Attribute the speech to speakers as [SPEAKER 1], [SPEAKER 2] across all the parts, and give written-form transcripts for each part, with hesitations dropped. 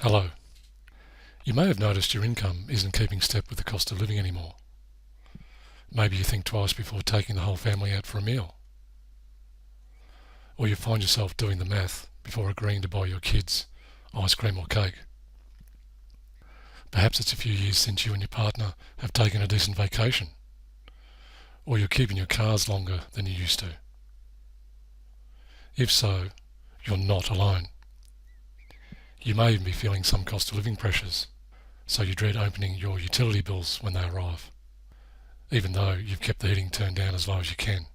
[SPEAKER 1] Hello. You may have noticed your income isn't keeping step with the cost of living anymore. Maybe you think twice before taking the whole family out for a meal. Or you find yourself doing the math before agreeing to buy your kids ice cream or cake. Perhaps it's a few years since you and your partner have taken a decent vacation. Or you're keeping your cars longer than you used to. If so, you're not alone. You may even be feeling some cost of living pressures, so you dread opening your utility bills when they arrive, even though you've kept the heating turned down as low as you can.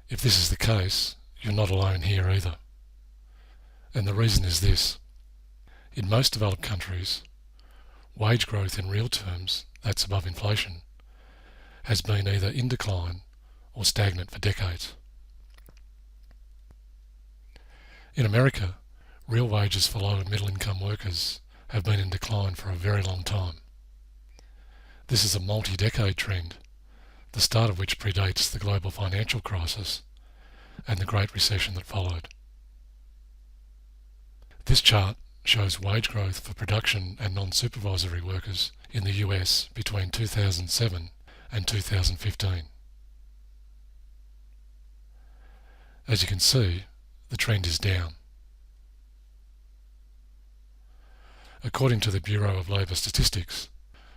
[SPEAKER 1] If this is the case, you're not alone here either. And the reason is this. In most developed countries, wage growth in real terms, that's above inflation, has been either in decline or stagnant for decades. In America, real wages for low and middle income workers have been in decline for a very long time. This is a multi-decade trend, the start of which predates the global financial crisis and the Great Recession that followed. This chart shows wage growth for production and non-supervisory workers in the US between 2007 and 2015. As you can see, the trend is down. According to the Bureau of Labour Statistics,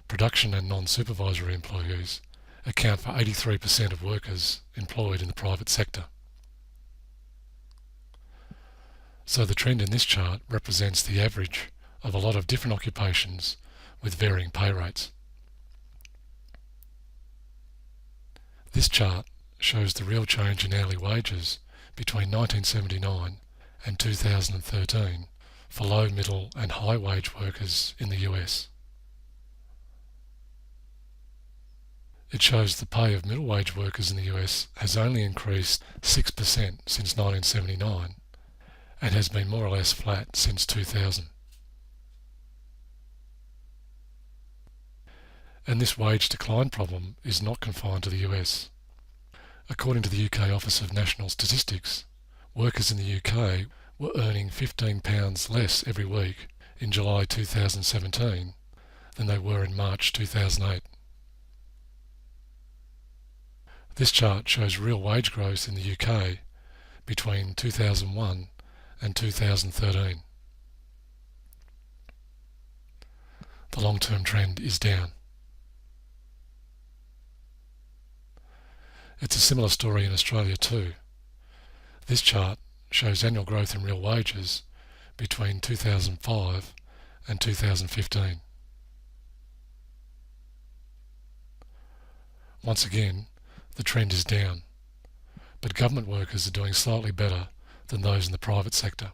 [SPEAKER 1] production and non-supervisory employees account for 83% of workers employed in the private sector. So the trend in this chart represents the average of a lot of different occupations with varying pay rates. This chart shows the real change in hourly wages between 1979 and 2013 for low, middle and high wage workers in the US. It shows the pay of middle wage workers in the US has only increased 6% since 1979 and has been more or less flat since 2000. And this wage decline problem is not confined to the US. According to the UK Office of National Statistics, workers in the UK were earning £15 less every week in July 2017 than they were in March 2008. This chart shows real wage growth in the UK between 2001 and 2013. The long-term trend is down. It's a similar story in Australia too. This chart shows annual growth in real wages between 2005 and 2015. Once again, the trend is down, but government workers are doing slightly better than those in the private sector.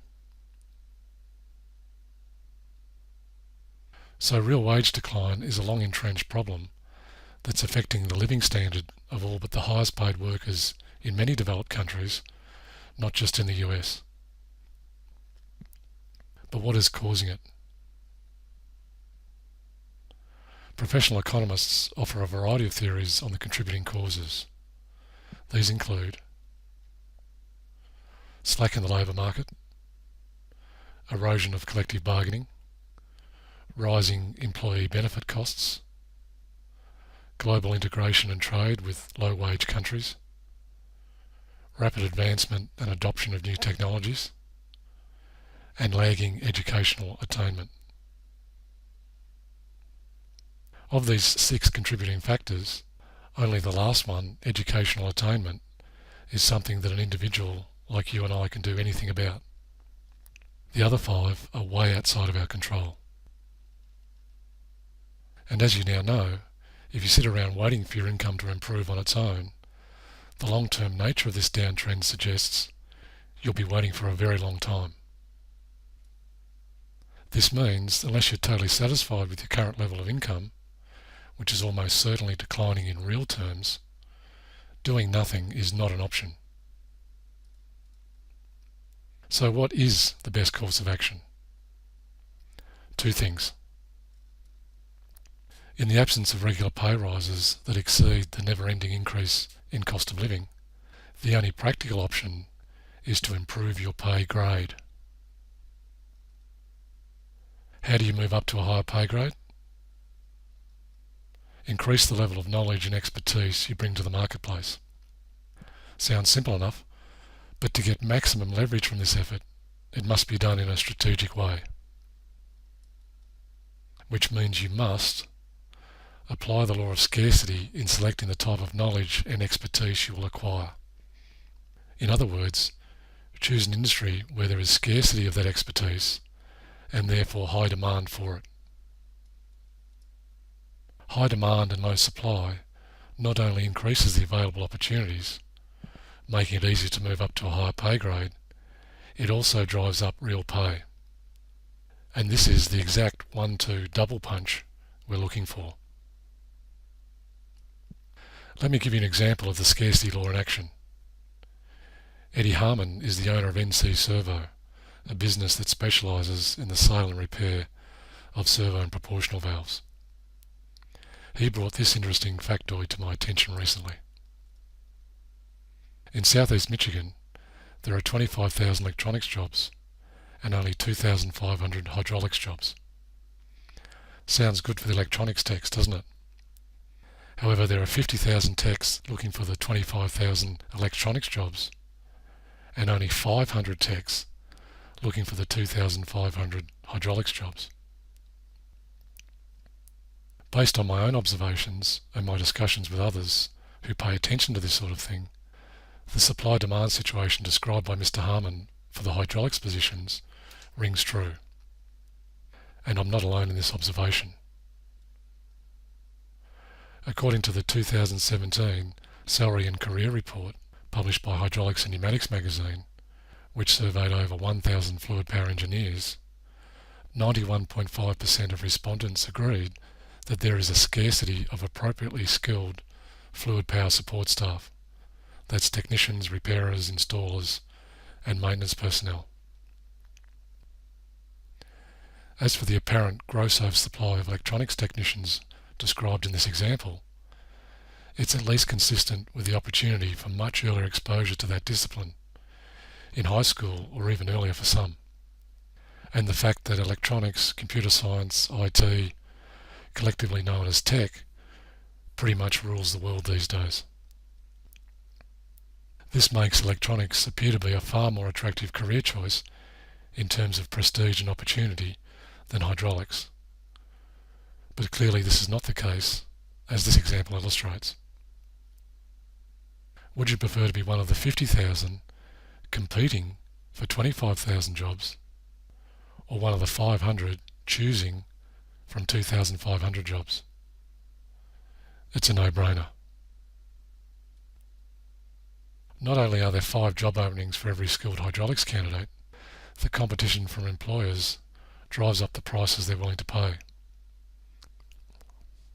[SPEAKER 1] So real wage decline is a long-entrenched problem that's affecting the living standard of all but the highest paid workers in many developed countries, not just in the US. But what is causing it? Professional economists offer a variety of theories on the contributing causes. These include slack in the labour market, erosion of collective bargaining, rising employee benefit costs, global integration and trade with low-wage countries, rapid advancement and adoption of new technologies, and lagging educational attainment. Of these 6 contributing factors, only the last one, educational attainment, is something that an individual like you and I can do anything about. The other 5 are way outside of our control. And as you now know, if you sit around waiting for your income to improve on its own, the long-term nature of this downtrend suggests you'll be waiting for a very long time. This means, unless you're totally satisfied with your current level of income, which is almost certainly declining in real terms, doing nothing is not an option. So what is the best course of action? 2 things. In the absence of regular pay rises that exceed the never-ending increase in cost of living, the only practical option is to improve your pay grade. How do you move up to a higher pay grade? Increase the level of knowledge and expertise you bring to the marketplace. Sounds simple enough, but to get maximum leverage from this effort, it must be done in a strategic way, which means you must apply the law of scarcity in selecting the type of knowledge and expertise you will acquire. In other words, choose an industry where there is scarcity of that expertise and therefore high demand for it. High demand and low supply not only increases the available opportunities, making it easier to move up to a higher pay grade, it also drives up real pay. And this is the exact 1-2 double punch we're looking for. Let me give you an example of the scarcity law in action. Eddie Harmon is the owner of NC Servo, a business that specialises in the sale and repair of servo and proportional valves. He brought this interesting factoid to my attention recently. In southeast Michigan, there are 25,000 electronics jobs and only 2,500 hydraulics jobs. Sounds good for the electronics techs, doesn't it? However, there are 50,000 techs looking for the 25,000 electronics jobs and only 500 techs looking for the 2,500 hydraulics jobs. Based on my own observations and my discussions with others who pay attention to this sort of thing, the supply-demand situation described by Mr. Harmon for the hydraulics positions rings true. And I'm not alone in this observation. According to the 2017 Salary and Career Report published by Hydraulics and Pneumatics magazine, which surveyed over 1,000 fluid power engineers, 91.5% of respondents agreed that there is a scarcity of appropriately skilled fluid power support staff. That's technicians, repairers, installers, and maintenance personnel. As for the apparent gross oversupply of electronics technicians described in this example, it's at least consistent with the opportunity for much earlier exposure to that discipline, in high school or even earlier for some, and the fact that electronics, computer science, IT, collectively known as tech, pretty much rules the world these days. This makes electronics appear to be a far more attractive career choice in terms of prestige and opportunity than hydraulics. But clearly this is not the case, as this example illustrates. Would you prefer to be one of the 50,000 competing for 25,000 jobs, or one of the 500 choosing from 2,500 jobs? It's a no-brainer. Not only are there 5 job openings for every skilled hydraulics candidate, the competition from employers drives up the prices they're willing to pay.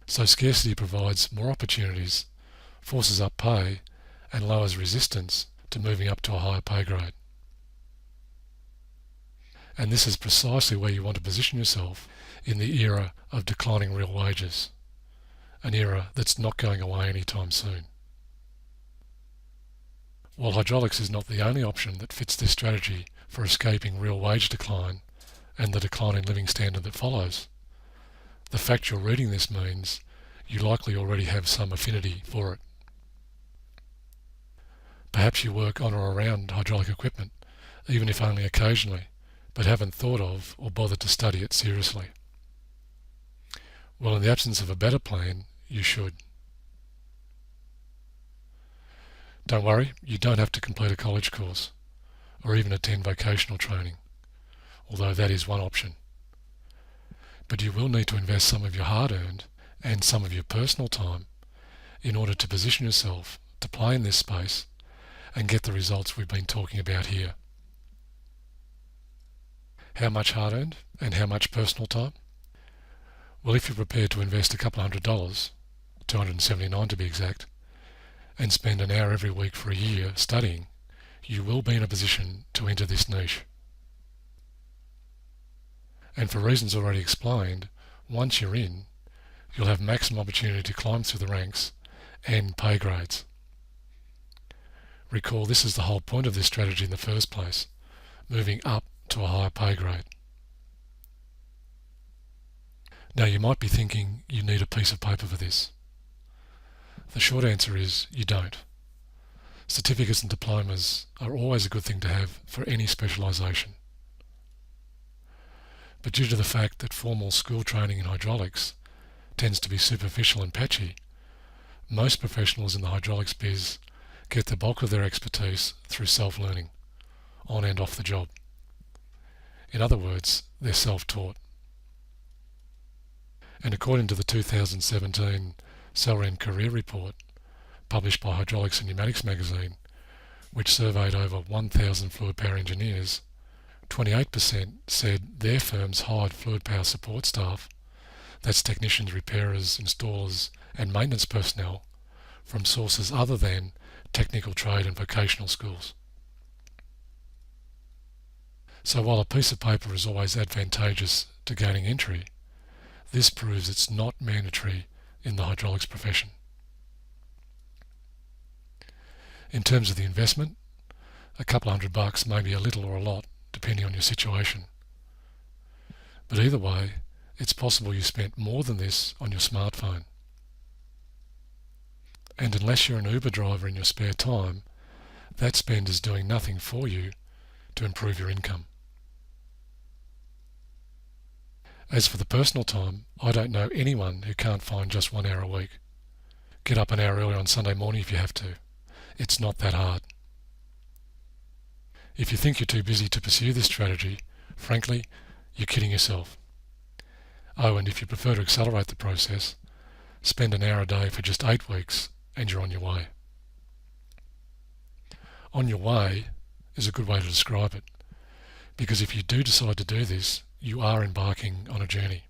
[SPEAKER 1] So scarcity provides more opportunities, forces up pay, and lowers resistance to moving up to a higher pay grade. And this is precisely where you want to position yourself in the era of declining real wages, an era that's not going away anytime soon. While hydraulics is not the only option that fits this strategy for escaping real wage decline and the decline in living standard that follows, the fact you're reading this means you likely already have some affinity for it. Perhaps you work on or around hydraulic equipment, even if only occasionally, but haven't thought of or bothered to study it seriously. Well, in the absence of a better plan, you should. Don't worry, you don't have to complete a college course or even attend vocational training, although that is one option. But you will need to invest some of your hard-earned and some of your personal time in order to position yourself to play in this space and get the results we've been talking about here. How much hard-earned and how much personal time? Well, if you're prepared to invest a couple $100, $279 to be exact, and spend an hour every week for a year studying, you will be in a position to enter this niche. And for reasons already explained, once you're in, you'll have maximum opportunity to climb through the ranks and pay grades. Recall, this is the whole point of this strategy in the first place, moving up to a higher pay grade. Now you might be thinking you need a piece of paper for this. The short answer is you don't. Certificates and diplomas are always a good thing to have for any specialisation. But due to the fact that formal school training in hydraulics tends to be superficial and patchy, most professionals in the hydraulics biz get the bulk of their expertise through self-learning, on and off the job. In other words, they're self-taught. And according to the 2017 Salary and Career Report, published by Hydraulics and Pneumatics magazine, which surveyed over 1,000 fluid power engineers, 28% said their firms hired fluid power support staff, that's technicians, repairers, installers and maintenance personnel, from sources other than technical trade and vocational schools. So while a piece of paper is always advantageous to gaining entry, this proves it's not mandatory in the hydraulics profession. In terms of the investment, a couple $100 may be a little or a lot, depending on your situation. But either way, it's possible you spent more than this on your smartphone. And unless you're an Uber driver in your spare time, that spend is doing nothing for you to improve your income. As for the personal time, I don't know anyone who can't find just 1 hour a week. Get up an hour early on Sunday morning if you have to. It's not that hard. If you think you're too busy to pursue this strategy, frankly, you're kidding yourself. Oh, and if you prefer to accelerate the process, spend an hour a day for just 8 weeks and you're on your way. On your way is a good way to describe it, because if you do decide to do this, you are embarking on a journey.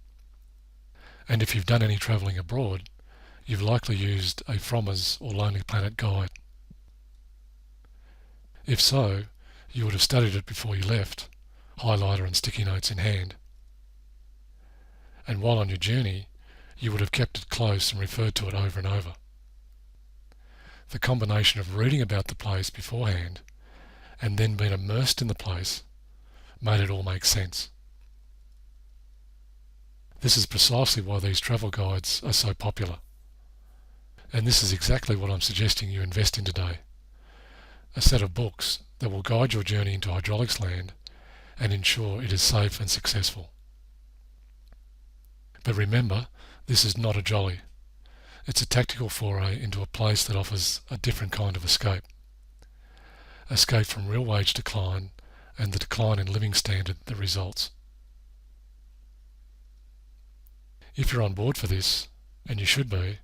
[SPEAKER 1] And if you've done any travelling abroad, you've likely used a Frommer's or Lonely Planet guide. If so, you would have studied it before you left, highlighter and sticky notes in hand. And while on your journey, you would have kept it close and referred to it over and over. The combination of reading about the place beforehand and then being immersed in the place made it all make sense. This is precisely why these travel guides are so popular. And this is exactly what I'm suggesting you invest in today. A set of books that will guide your journey into hydraulics land and ensure it is safe and successful. But remember, this is not a jolly. It's a tactical foray into a place that offers a different kind of escape. Escape from real wage decline and the decline in living standard that results. If you're on board for this, and you should be,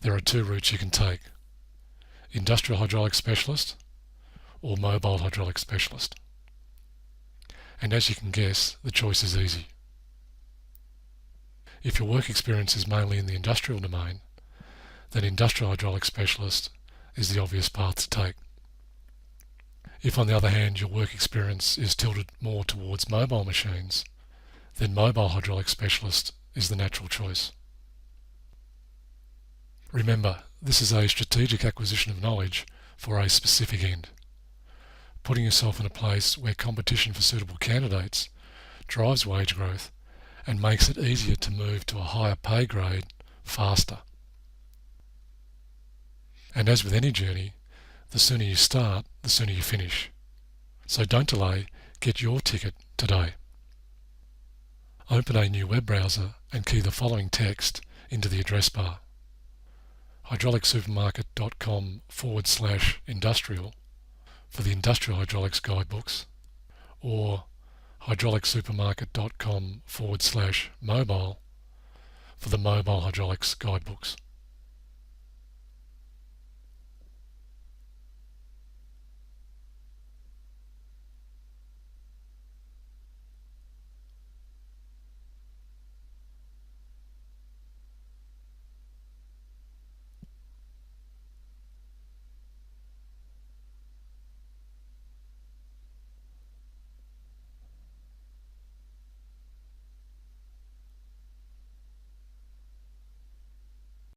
[SPEAKER 1] there are 2 routes you can take: industrial hydraulics specialist or mobile hydraulics specialist. And as you can guess, the choice is easy. If your work experience is mainly in the industrial domain, then industrial hydraulics specialist is the obvious path to take. If on the other hand your work experience is tilted more towards mobile machines, then mobile hydraulics specialist is the natural choice. Remember, this is a strategic acquisition of knowledge for a specific end. Putting yourself in a place where competition for suitable candidates drives wage growth and makes it easier to move to a higher pay grade faster. And as with any journey, the sooner you start, the sooner you finish. So don't delay, get your ticket today. Open a new web browser and key the following text into the address bar: hydraulicsupermarket.com/industrial for the industrial hydraulics guidebooks, or hydraulicsupermarket.com/mobile for the mobile hydraulics guidebooks.